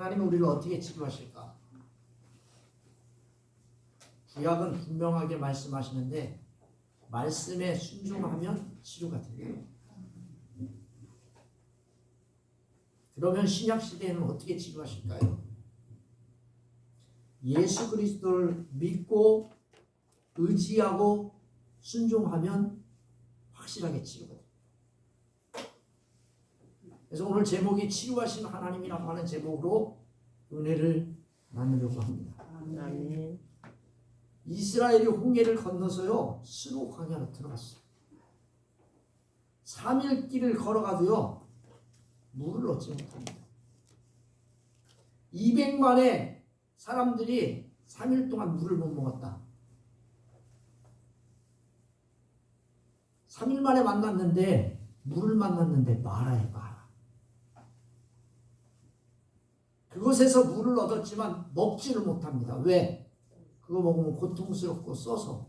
하나님은 우리를 어떻게 치료하실까? 구약은 분명하게 말씀하시는데 말씀에 순종하면 치료가 돼요. 그러면 신약 시대에는 어떻게 치료하실까요? 예수 그리스도를 믿고 의지하고 순종하면 확실하게 치료가 돼요. 그래서 오늘 제목이 치유하신 하나님이라고 하는 제목으로 은혜를 나누려고 합니다. 아멘. 이스라엘이 홍해를 건너서요 스로 광야로 들어갔어요. 3일 길을 걸어가도요 물을 얻지 못합니다. 200만의 사람들이 3일 동안 물을 못 먹었다. 3일 만에 만났는데 물을 만났는데 마라에 마라. 그곳에서 물을 얻었지만 먹지를 못합니다. 왜? 그거 먹으면 고통스럽고 써서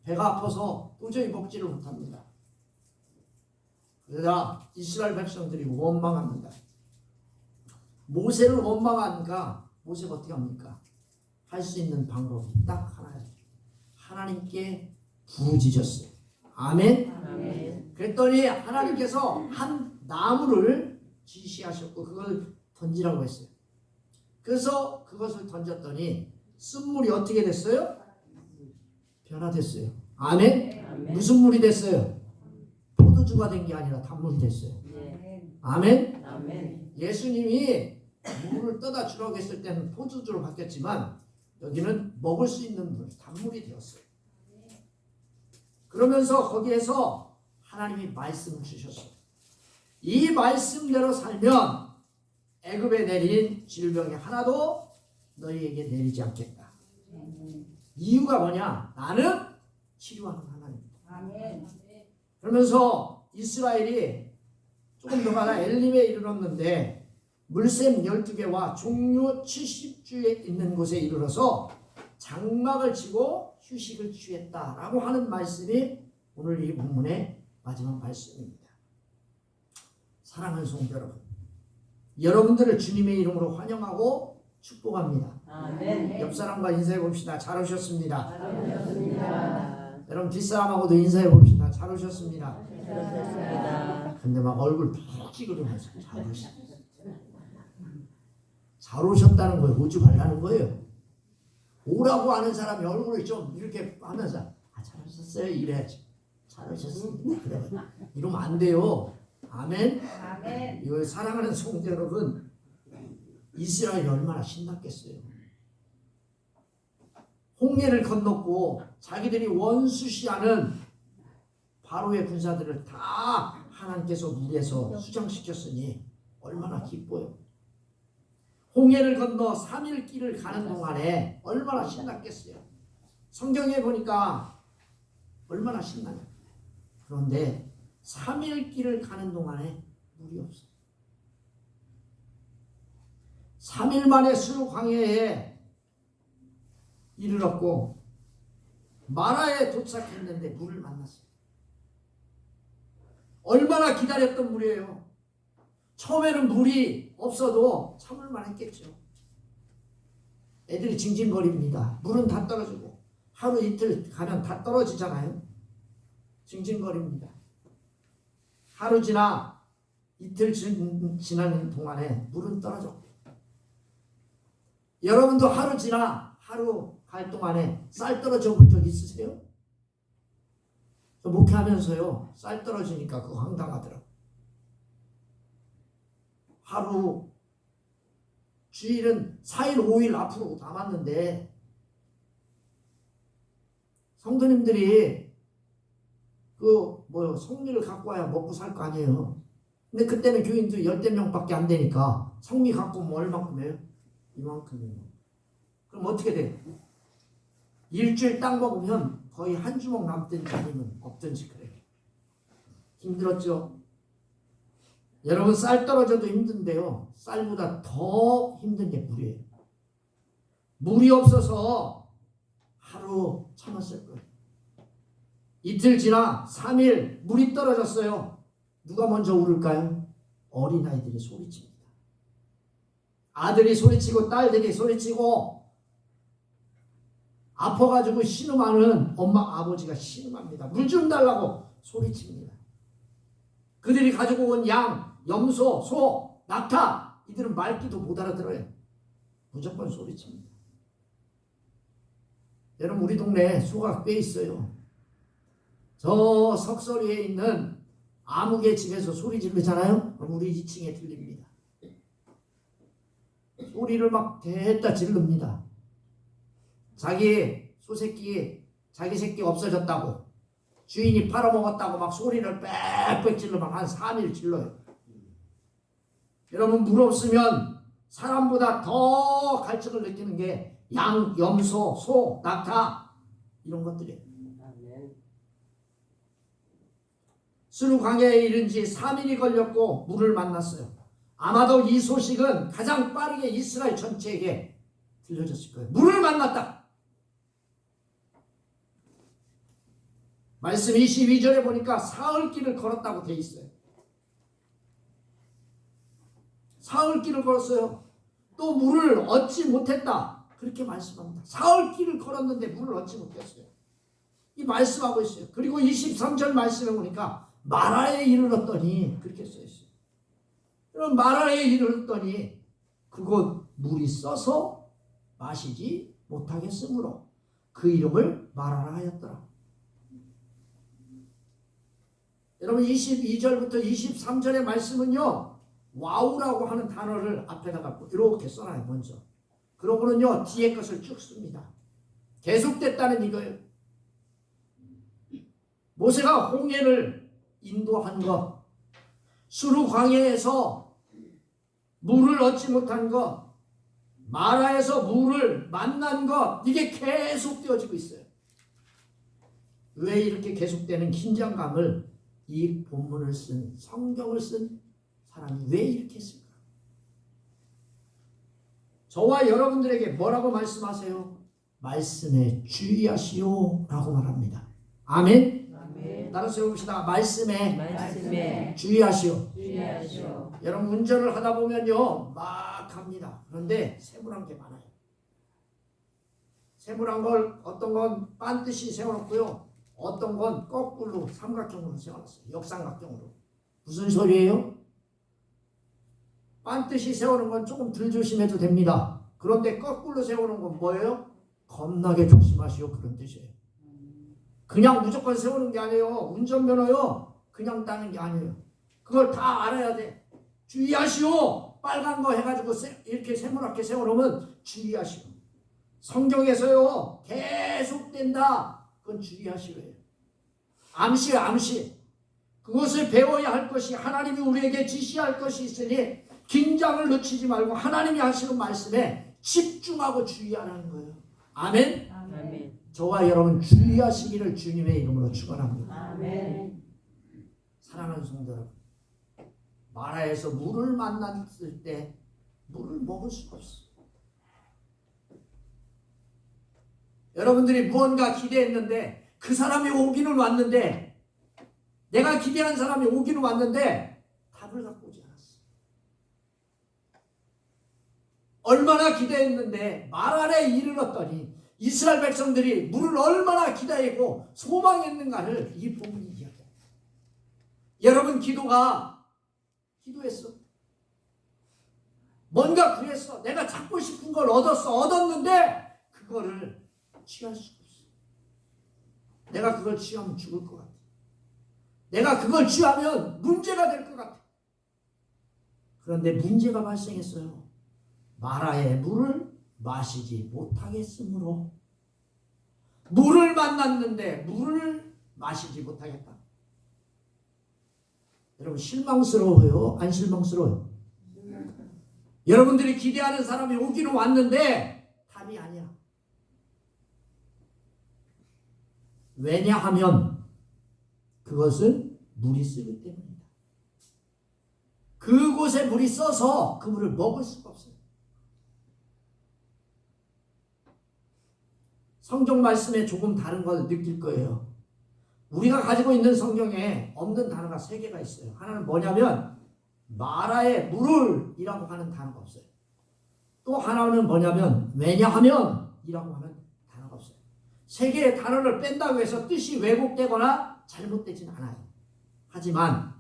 배가 아파서 도저히 먹지를 못합니다. 그러자 이스라엘 백성들이 원망합니다. 모세를 원망하니까 모세가 어떻게 합니까? 할 수 있는 방법이 딱 하나예요. 하나님께 부르짖었어요. 아멘? 아멘. 그랬더니 하나님께서 한 나무를 지시하셨고 그걸 던지라고 했어요. 그래서 그것을 던졌더니 쓴물이 어떻게 됐어요? 변화됐어요. 아멘? 아멘. 무슨 물이 됐어요? 포도주가 된 게 아니라 단물이 됐어요. 네. 아멘? 아멘. 예수님이 물을 떠다 주라고 했을 때는 포도주로 바뀌었지만 여기는 먹을 수 있는 물, 단물이 되었어요. 그러면서 거기에서 하나님이 말씀을 주셨어요. 이 말씀대로 살면 애굽에 내린 질병이 하나도 너희에게 내리지 않겠다. 이유가 뭐냐? 나는 치료하는 하나님이다. 아멘. 그러면서 이스라엘이 조금 더 가다 엘림에 이르렀는데 물샘 12개와 종료 70주에 있는 곳에 이르러서 장막을 치고 휴식을 취했다라고 하는 말씀이 오늘 이 본문의 마지막 말씀입니다. 사랑하는 성도 여러분, 여러분들을 주님의 이름으로 환영하고 축복합니다. 아멘. 옆 사람과 인사해 봅시다. 잘 오셨습니다. 잘하셨습니다. 여러분 뒷사람하고도 인사해 봅시다. 잘 오셨습니다. 잘하셨습니다. 근데 막 얼굴 푹 찌그러면서 잘 오셨습니다. 잘 오셨다는 거예요. 오지 말라는 거예요. 오라고 하는 사람이 얼굴을 좀 이렇게 하면서 잘 오셨어요 이래야지. 잘 오셨습니다. 그래. 이러면 안 돼요. 아멘. 아멘. 이걸 사랑하는 성도 여러분, 이스라엘이 얼마나 신났겠어요. 홍해를 건넜고 자기들이 원수시하는 바로의 군사들을 다 하나님께서 물에서 수장시켰으니 얼마나 기뻐요. 홍해를 건너 3일 길을 가는 동안에 얼마나 신났겠어요. 성경에 보니까 얼마나 신나요. 그런데 3일 길을 가는 동안에 물이 없어요. 3일 만에 술 광야에 이르렀고 마라에 도착했는데 물을 만났어요. 얼마나 기다렸던 물이에요. 처음에는 물이 없어도 참을만 했겠죠. 애들이 징징거립니다. 물은 다 떨어지고 하루 이틀 가면 다 떨어지잖아요. 징징거립니다. 하루 지나 이틀 지나는 동안에 물은 떨어져. 여러분도 하루 지나 하루 갈 동안에 쌀 떨어져 본 적 있으세요? 저 목회하면서요 쌀 떨어지니까 그거 황당하더라고요. 하루 주일은 4일 5일 앞으로 남았는데 성도님들이 성미를 갖고 와야 먹고 살 거 아니에요. 근데 그때는 교인도 10명밖에 안 되니까 성미 갖고 오면 얼마큼 해요? 이만큼이에요. 그럼 어떻게 돼? 일주일 딱 먹으면 거의 한 주먹 남든지 아니면 없든지 그래요. 힘들었죠? 여러분 쌀 떨어져도 힘든데요. 쌀보다 더 힘든 게 물이에요. 물이 없어서 하루 참았을 거예요. 이틀 지나 3일 물이 떨어졌어요. 누가 먼저 울을까요? 어린아이들이 소리칩니다. 아들이 소리치고 딸들이 소리치고 아파가지고 신음하는 엄마 아버지가 신음합니다. 물 좀 달라고 소리칩니다. 그들이 가지고 온 양, 염소, 소, 낙타 이들은 말귀도 못 알아들어요. 무조건 소리칩니다. 여러분 우리 동네에 소가 꽤 있어요. 저 석서리에 있는 아무개 집에서 소리 지르잖아요. 그럼 우리 2층에 들립니다. 소리를 막 대다 지릅니다. 자기 소새끼 자기 새끼 없어졌다고 주인이 팔아먹었다고 막 소리를 빽빽 질러면 한 3일 질러요. 여러분 물 없으면 사람보다 더 갈증을 느끼는 게 양, 염소, 소, 낙타 이런 것들이에요. 수르 광야에 이른 지 3일이 걸렸고 물을 만났어요. 아마도 이 소식은 가장 빠르게 이스라엘 전체에게 들려졌을 거예요. 물을 만났다. 말씀 22절에 보니까 사흘길을 걸었다고 돼 있어요. 사흘길을 걸었어요. 또 물을 얻지 못했다. 그렇게 말씀합니다. 사흘길을 걸었는데 물을 얻지 못했어요. 이 말씀하고 있어요. 그리고 23절 말씀에 보니까 마라에 이르렀더니 그렇게 써 있어요. 그럼 마라에 이르렀더니 그곳 물이 써서 마시지 못하겠으므로 그 이름을 마라라 하였더라. 여러분 22절부터 23절의 말씀은요. 와우라고 하는 단어를 앞에다가 이렇게 써놔요. 먼저. 그러고는요. 뒤에 것을 쭉 씁니다. 계속됐다는 이거예요. 모세가 홍해를 인도한 것, 수르 광야에서 물을 얻지 못한 것, 마라에서 물을 만난 것, 이게 계속되어지고 있어요. 왜 이렇게 계속되는 긴장감을 이 본문을 쓴, 성경을 쓴 사람이 왜 이렇게 했을까? 저와 여러분들에게 뭐라고 말씀하세요? 말씀에 주의하시오 라고 말합니다. 아멘. 따라서 해봅시다. 말씀에 주의하시오. 여러분 운전을 하다 보면요 막 합니다. 그런데 세모난 게 많아요. 세모난 걸 어떤 건 반드시 세워놓고요. 어떤 건 거꾸로 삼각형으로 세워놨어요. 역삼각형으로. 무슨 소리예요? 반드시 세우는 건 조금 덜 조심해도 됩니다. 그런데 거꾸로 세우는 건 뭐예요? 겁나게 조심하시오 그런 뜻이에요. 그냥 무조건 세우는 게 아니에요. 운전면허요 그냥 따는 게 아니에요. 그걸 다 알아야 돼. 주의하시오. 빨간 거 해가지고 이렇게 세모나게 세워놓으면 주의하시오. 성경에서요 계속된다. 그건 주의하시오예요. 암시요 암시. 그것을 배워야 할 것이 하나님이 우리에게 지시할 것이 있으니 긴장을 놓치지 말고 하나님이 하시는 말씀에 집중하고 주의하라는 거예요. 아멘. 아멘. 저와 여러분 주의하시기를 주님의 이름으로 축원합니다. 아멘. 사랑하는 성도 여러분, 마라에서 물을 만났을 때 물을 먹을 수가 없어요. 여러분들이 무언가 기대했는데 그 사람이 오기는 왔는데 내가 기대한 사람이 오기는 왔는데 답을 갖고 오지 않았어. 얼마나 기대했는데 마라에 이르렀더니 이스라엘 백성들이 물을 얼마나 기다리고 소망했는가를 이 본문이 이야기합니다. 여러분 기도했어. 뭔가 그랬어. 내가 찾고 싶은 걸 얻었는데 그거를 취할 수가 없어. 내가 그걸 취하면 죽을 것 같아. 내가 그걸 취하면 문제가 될 것 같아. 그런데 문제가 발생했어요. 마라의 물을 마시지 못하겠으므로 물을 만났는데 물을 마시지 못하겠다. 여러분 실망스러워요? 안 실망스러워요? 여러분들이 기대하는 사람이 오기는 왔는데 답이 아니야. 왜냐하면 그것은 물이 쓰기 때문이다. 그곳에 물이 써서 그 물을 먹을 수가 없어요. 성경 말씀에 조금 다른 걸 느낄 거예요. 우리가 가지고 있는 성경에 없는 단어가 3개가 있어요. 하나는 뭐냐면 마라의 물을 이라고 하는 단어가 없어요. 또 하나는 뭐냐면 왜냐하면 이라고 하는 단어가 없어요. 세 개의 단어를 뺀다고 해서 뜻이 왜곡되거나 잘못되진 않아요. 하지만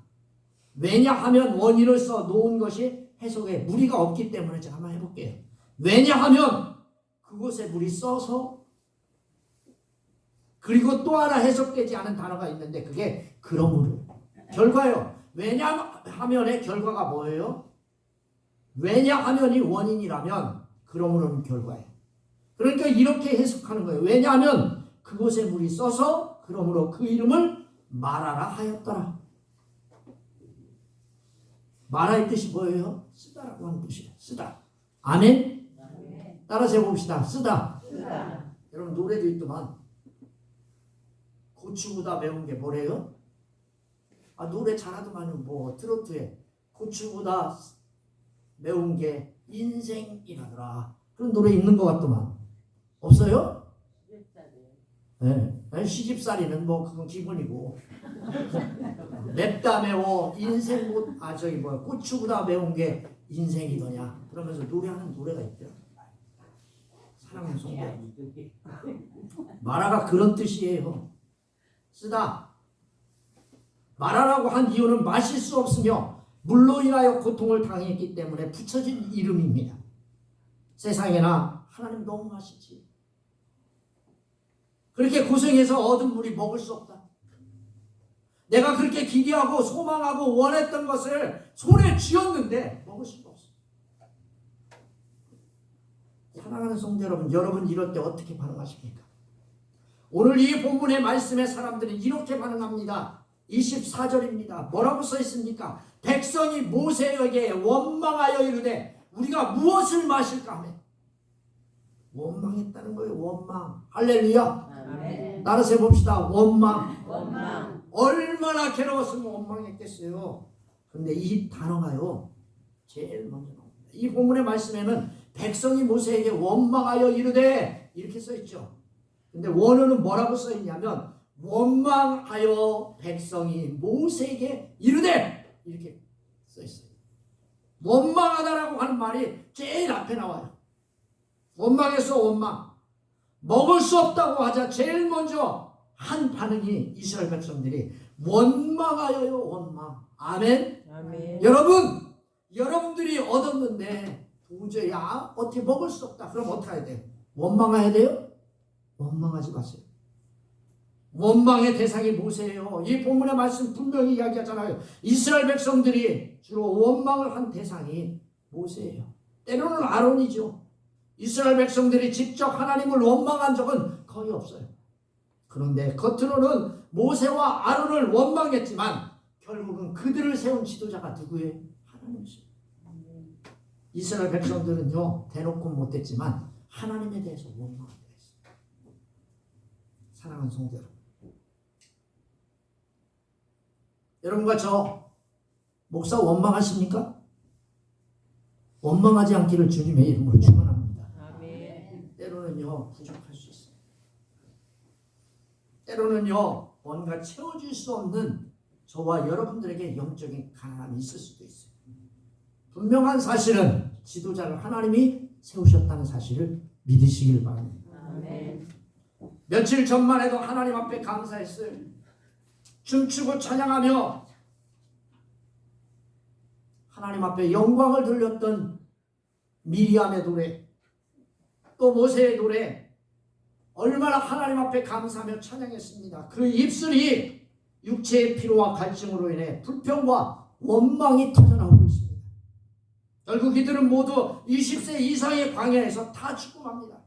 왜냐하면 원인을 써 놓은 것이 해석에 무리가 없기 때문에 제가 한번 해볼게요. 왜냐하면 그곳에 물이 써서, 그리고 또 하나 해석되지 않은 단어가 있는데 그게 그러므로. 결과요. 왜냐하면의 결과가 뭐예요? 왜냐하면이 원인이라면 그러므로는 결과예요. 그러니까 이렇게 해석하는 거예요. 왜냐하면 그곳에 물이 써서 그러므로 그 이름을 마라라 하였더라. 마라의 뜻이 뭐예요? 쓰다라고 하는 뜻이에요. 쓰다. 아멘? 따라서 해봅시다. 쓰다. 여러분 노래도 있더만 고추보다 매운 게 뭐래요? 노래 잘하더만은 뭐 트로트에 고추보다 매운 게 인생이라더라. 그런 노래 있는 것 같더만. 없어요? 네. 시집살이는 뭐 그건 기본이고 맵다 매워 인생 못 고추보다 매운 게 인생이더냐 그러면서 노래하는 노래가 있더라. 사랑하는 성도 마라가 그런 뜻이에요. 쓰다. 마라라고 한 이유는 마실 수 없으며 물로 인하여 고통을 당했기 때문에 붙여진 이름입니다. 세상에나 하나님 너무 맛있지. 그렇게 고생해서 얻은 물이 먹을 수 없다. 내가 그렇게 기대하고 소망하고 원했던 것을 손에 쥐었는데 먹을 수가 없어. 사랑하는 성도 여러분, 여러분 이럴 때 어떻게 반응하십니까? 오늘 이 본문의 말씀에 사람들이 이렇게 반응합니다. 24절입니다. 뭐라고 써 있습니까? 백성이 모세에게 원망하여 이르되 우리가 무엇을 마실까 하며 원망했다는 거예요. 원망. 할렐루야. 아멘. 따라서 해봅시다. 원망. 원망. 얼마나 괴로웠으면 원망했겠어요. 그런데 이 단어가요 제일 먼저 나옵니다. 이 본문의 말씀에는 백성이 모세에게 원망하여 이르되 이렇게 써있죠. 근데 원어는 뭐라고 써있냐면 원망하여 백성이 모세에게 이르되 이렇게 써있어요. 원망하다라고 하는 말이 제일 앞에 나와요. 원망해서 원망. 먹을 수 없다고 하자 제일 먼저 한 반응이 이스라엘 백성들이 원망하여요. 원망. 아멘. 아멘. 여러분들이 얻었는데 도저히 어떻게 먹을 수 없다. 그럼 어떻게 해야 돼요? 원망해야 돼요? 원망하지 마세요. 원망의 대상이 모세예요. 이 본문의 말씀 분명히 이야기하잖아요. 이스라엘 백성들이 주로 원망을 한 대상이 모세예요. 때로는 아론이죠. 이스라엘 백성들이 직접 하나님을 원망한 적은 거의 없어요. 그런데 겉으로는 모세와 아론을 원망했지만 결국은 그들을 세운 지도자가 누구예요? 하나님이시죠. 이스라엘 백성들은요 대놓고 못했지만 하나님에 대해서 원망하게 했어요. 사랑하는 성도 여러분, 여러분과 저 목사 원망하십니까? 원망하지 않기를 주님의 이름으로 축원합니다. 아멘. 때로는요 부족할 수 있어요. 때로는요 뭔가 채워줄 수 없는 저와 여러분들에게 영적인 가난함이 있을 수도 있어요. 분명한 사실은 지도자를 하나님이 세우셨다는 사실을 믿으시길 바랍니다. 아멘. 며칠 전만 해도 하나님 앞에 감사했어요. 춤추고 찬양하며 하나님 앞에 영광을 돌렸던 미리암의 노래, 또 모세의 노래, 얼마나 하나님 앞에 감사하며 찬양했습니다. 그 입술이 육체의 피로와 갈증으로 인해 불평과 원망이 터져나오고 있습니다. 결국 이들은 모두 20세 이상의 광야에서 다 죽음합니다.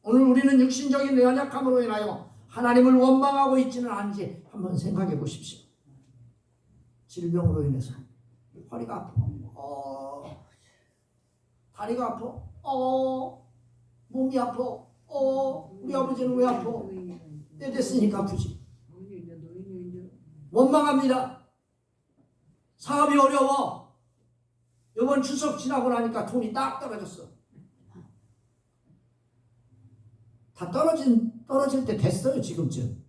오늘 우리는 육신적인 연약함으로 인하여 하나님을 원망하고 있지는 않은지 한번 생각해 보십시오. 질병으로 인해서 허리가 아파, 다리가 아파, 몸이 아파, 우리 아버지는 왜 아파? 때 됐으니까 아프지. 원망합니다. 사업이 어려워. 이번 추석 지나고 나니까 돈이 딱 떨어졌어. 다 떨어질 때 됐어요. 지금쯤.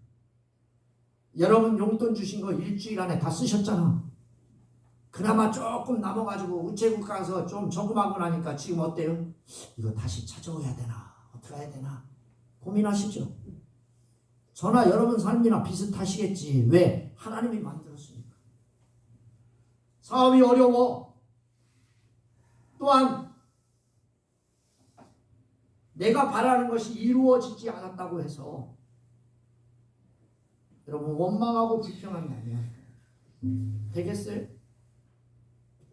여러분 용돈 주신 거 일주일 안에 다 쓰셨잖아. 그나마 조금 남아가지고 우체국 가서 좀 저금하고 나니까 지금 어때요? 이거 다시 찾아와야 되나? 어떻게 해야 되나? 고민하시죠? 저나 여러분 삶이나 비슷하시겠지. 왜? 하나님이 만들었으니까. 사업이 어려워. 또한 내가 바라는 것이 이루어지지 않았다고 해서 여러분 원망하고 불평한다면 되겠어요?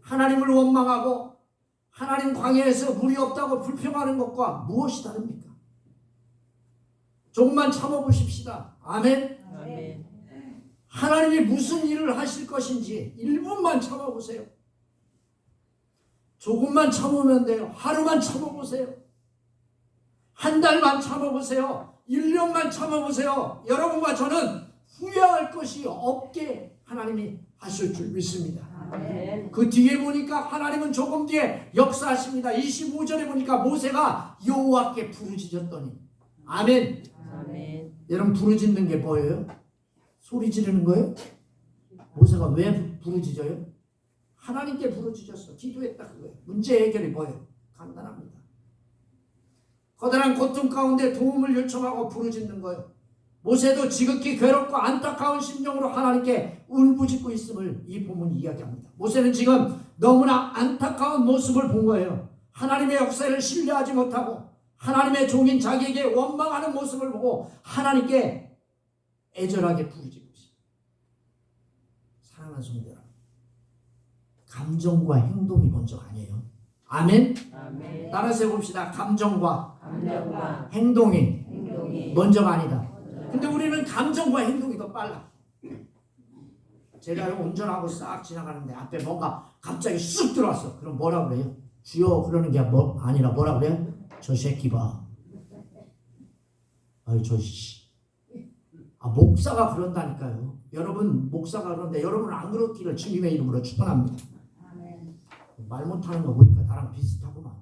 하나님을 원망하고 하나님 광야에서 물이 없다고 불평하는 것과 무엇이 다릅니까? 조금만 참아보십시다. 아멘. 아멘. 하나님이 무슨 일을 하실 것인지 1분만 참아보세요. 조금만 참으면 돼요. 하루만 참아보세요. 한 달만 참아보세요. 1년만 참아보세요. 여러분과 저는 후회할 것이 없게 하나님이 하실 줄 믿습니다. 아멘. 그 뒤에 보니까 하나님은 조금 뒤에 역사하십니다. 25절에 보니까 모세가 여호와께 부르짖었더니 아멘. 아멘. 여러분 부르짖는 게 뭐예요? 소리 지르는 거예요? 모세가 왜 부르짖어요? 하나님께 부르짖었어. 기도했다 그거예요. 문제 해결이 뭐예요? 간단합니다. 커다란 고통 가운데 도움을 요청하고 부르짖는 거예요. 모세도 지극히 괴롭고 안타까운 심정으로 하나님께 울부짖고 있음을 이 본문이 이야기합니다. 모세는 지금 너무나 안타까운 모습을 본 거예요. 하나님의 역사를 신뢰하지 못하고 하나님의 종인 자기에게 원망하는 모습을 보고 하나님께 애절하게 부르짖고 있습니다. 사랑하는 성도 여러분, 감정과 행동이 먼저 아니에요. 아멘. 아멘. 따라서 해봅시다. 감정과 감정과 행동이 먼저가 아니다. 먼저. 근데 우리는 감정과 행동이 더 빨라. 제가 운전하고 싹 지나가는데 앞에 뭔가 갑자기 쑥 들어왔어. 그럼 뭐라 그래요? 주여 그러는 게 아니라 뭐라 그래요? 저 새끼 봐. 아이 저 씨. 목사가 그런다니까요. 여러분 목사가 그런데 여러분은 안 그렇기를 주님의 이름으로 축원합니다. 말 못하는 거 보니까 나랑 비슷하구만.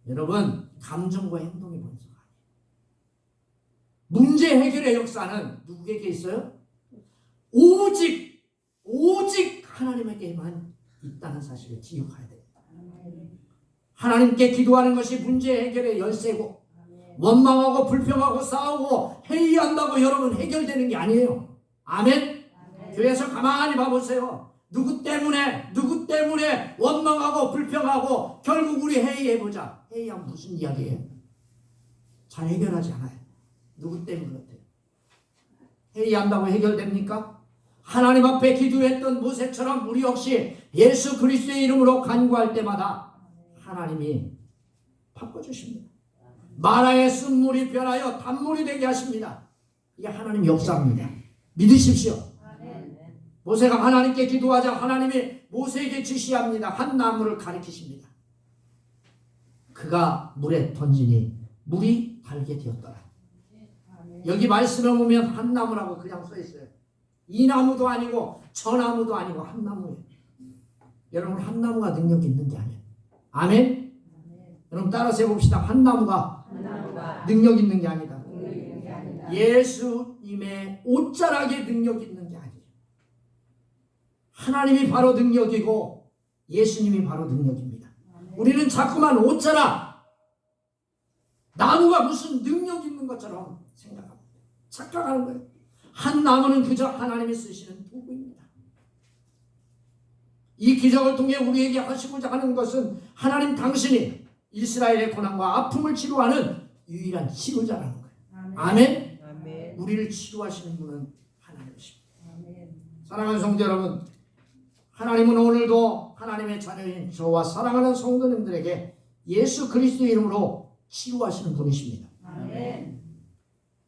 여러분 감정과 행동이 먼저가 아니에요. 문제 해결의 역사는 누구에게 있어요? 오직 하나님에게만 있다는 사실을 기억해야 됩니다. 하나님께 기도하는 것이 문제 해결의 열쇠고 원망하고 불평하고 싸우고 회의한다고 여러분 해결되는 게 아니에요. 아멘. 교회에서 가만히 봐보세요. 누구 때문에 원망하고 불평하고 결국 우리 회의해보자. 회의하면 무슨 이야기예요? 잘 해결하지 않아요. 누구 때문에 그렇대요? 회의한다고 해결됩니까? 하나님 앞에 기도했던 모세처럼 우리 역시 예수 그리스도의 이름으로 간구할 때마다 하나님이 바꿔주십니다. 마라의 쓴물이 변하여 단물이 되게 하십니다. 이게 하나님 역사입니다. 믿으십시오. 모세가 하나님께 기도하자 하나님이 모세에게 지시합니다. 한 나무를 가리키십니다. 그가 물에 던지니 물이 달게 되었더라. 여기 말씀에 보면 한 나무라고 그냥 써 있어요. 이 나무도 아니고 저 나무도 아니고 한 나무예요. 여러분 한 나무가 능력이 있는 게 아니에요. 아멘? 여러분 따라서 해봅시다. 한 나무가 능력 있는 게 아니다. 예수님의 옷자락에 능력 있는 게 아니에요. 하나님이 바로 능력이고 예수님이 바로 능력입니다. 우리는 자꾸만 옷자락, 나무가 무슨 능력 있는 것처럼 생각합니다. 착각하는 거예요. 한 나무는 그저 하나님이 쓰시는 도구입니다. 이 기적을 통해 우리에게 하시고자 하는 것은 하나님 당신이 이스라엘의 고난과 아픔을 치료하는 유일한 치료자라는 거예요. 아멘. 아멘. 우리를 치료하시는 분은 하나님이십니다. 사랑하는 성도 여러분, 하나님은 오늘도 하나님의 자녀인 저와 사랑하는 성도님들에게 예수 그리스도의 이름으로 치유하시는 분이십니다. 아멘.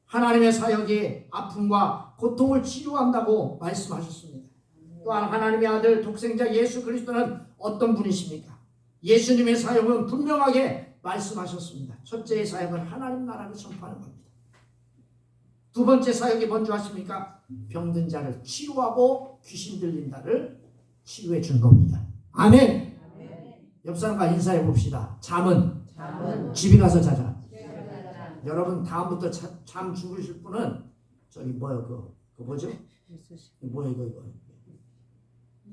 하나님의 사역이 아픔과 고통을 치유한다고 말씀하셨습니다. 또한 하나님의 아들 독생자 예수 그리스도는 어떤 분이십니까? 예수님의 사역은 분명하게 말씀하셨습니다. 첫째의 사역은 하나님 나라를 선포하는 겁니다. 두 번째 사역이 뭔지 아십니까? 병든 자를 치유하고 귀신 들린 자를 치유해 준 겁니다. 아멘. 옆 사람과 인사해 봅시다. 잠은 집에 가서 자자. 여러분 다음부터 잠 죽으실 분은 저기 뭐요 그 뭐죠? 뭐야 이거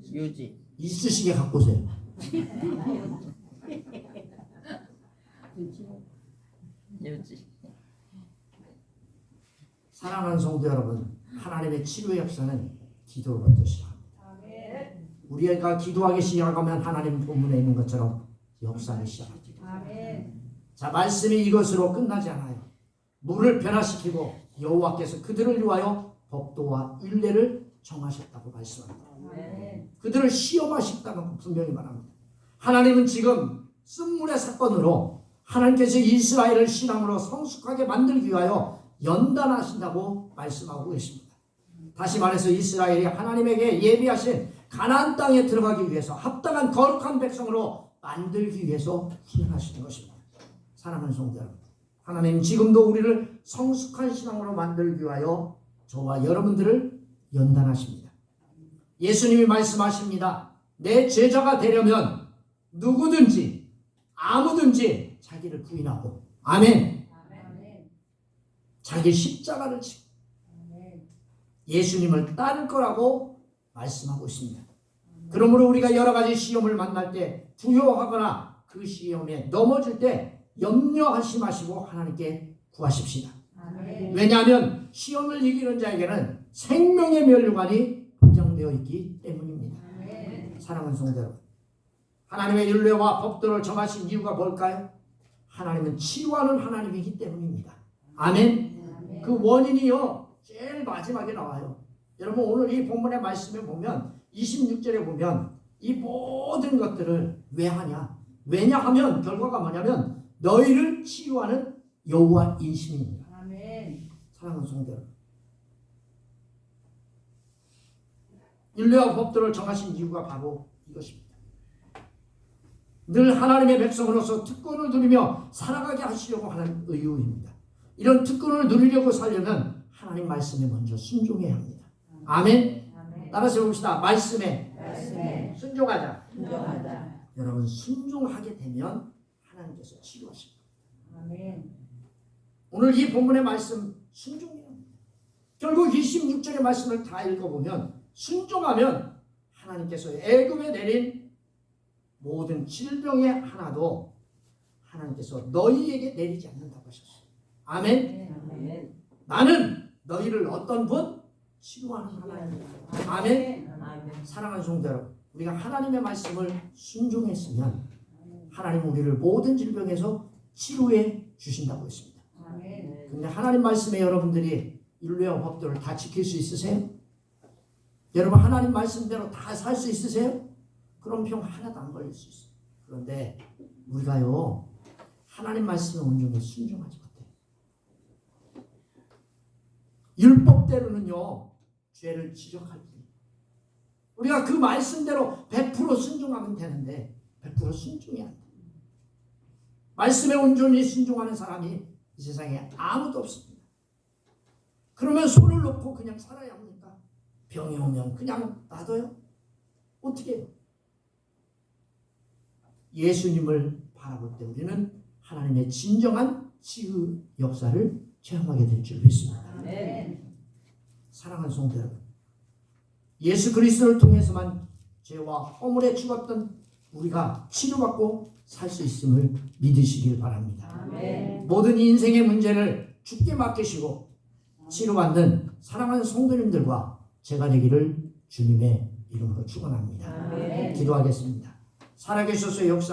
유지. 이쑤시개 갖고 오세요. 유지. 사랑하는 성도 여러분, 하나님의 치료의 역사는 기도로부터 시작합니다. 우리가 기도하기 시작하면 하나님 본문에 있는 것처럼 역사를 시작합니다. 자, 말씀이 이것으로 끝나지 않아요. 물을 변화시키고 여호와께서 그들을 위하여 법도와 율례를 정하셨다고 말씀합니다. 그들을 시험하셨다고 분명히 말합니다. 하나님은 지금 쓴물의 사건으로 하나님께서 이스라엘을 신앙으로 성숙하게 만들기 위하여 연단하신다고 말씀하고 계십니다. 다시 말해서 이스라엘이 하나님에게 예비하신 가나안 땅에 들어가기 위해서 합당한 거룩한 백성으로 만들기 위해서 훈련하시는 것입니다. 사랑하는 성도 여러분, 하나님 지금도 우리를 성숙한 신앙으로 만들기 위하여 저와 여러분들을 연단하십니다. 예수님이 말씀하십니다. 내 제자가 되려면 누구든지 아무든지 자기를 부인하고 아멘. 자기 십자가를 지고 예수님을 따를 거라고 말씀하고 있습니다. 그러므로 우리가 여러 가지 시험을 만날 때 두려워하거나 그 시험에 넘어질 때 염려하지 마시고 하나님께 구하십시다. 왜냐하면 시험을 이기는 자에게는 생명의 면류관이 보장되어 있기 때문입니다. 사랑하는 성도 여러분, 하나님의 율례와 법도를 정하신 이유가 뭘까요? 하나님은 치유하는 하나님이기 때문입니다. 아멘. 그 원인이요 제일 마지막에 나와요. 여러분 오늘 이 본문의 말씀에 보면 26절에 보면 이 모든 것들을 왜 하냐? 왜냐하면 결과가 뭐냐면 너희를 치유하는 여호와 인심입니다. 사랑하는 성도 여러분, 율례와 법도를 정하신 이유가 바로 이것입니다. 늘 하나님의 백성으로서 특권을 누리며 살아가게 하시려고 하는 의유입니다. 이런 특권을 누리려고 살려면 하나님 말씀에 먼저 순종해야 합니다. 아멘. 따라서 봅시다. 말씀에 순종하자. 여러분 순종하게 되면 하나님께서 치유하십니다. 오늘 이 본문의 말씀 순종해야 합니다. 결국 26절의 말씀을 다 읽어보면 순종하면 하나님께서 애굽에 내린 모든 질병의 하나도 하나님께서 너희에게 내리지 않는다고 하셨어요. 아멘. 나는 너희를 어떤 분? 치유하는 하나님이다. 아멘. 사랑하는 성도 여러분, 우리가 하나님의 말씀을 순종했으면 하나님 우리를 모든 질병에서 치료해 주신다고 했습니다. 근데 하나님 말씀에 여러분들이 율례와 법도를 다 지킬 수 있으세요? 여러분 하나님 말씀대로 다 살 수 있으세요? 그럼 병 하나도 안 걸릴 수 있어요. 그런데 우리가요 하나님 말씀에 온전히 순종하지 못해요. 율법대로는요 죄를 지적할 뿐이에요. 우리가 그 말씀대로 100% 순종하면 되는데 100% 순종이 안 돼요. 말씀에 온전히 순종하는 사람이 이 세상에 아무도 없습니다. 그러면 손을 놓고 그냥 살아야 합니까? 병이 오면 그냥 놔둬요? 어떻게 해요? 예수님을 바라볼 때 우리는 하나님의 진정한 치유 역사를 체험하게 될 줄 믿습니다. 사랑하는 성도 여러분, 예수 그리스도를 통해서만 죄와 허물에 죽었던 우리가 치료받고 살 수 있음을 믿으시길 바랍니다. 모든 인생의 문제를 주께 맡기시고 치료받는 사랑하는 성도님들과 제가 되기를 주님의 이름으로 축원합니다. 기도하겠습니다. 살아계셔서 역사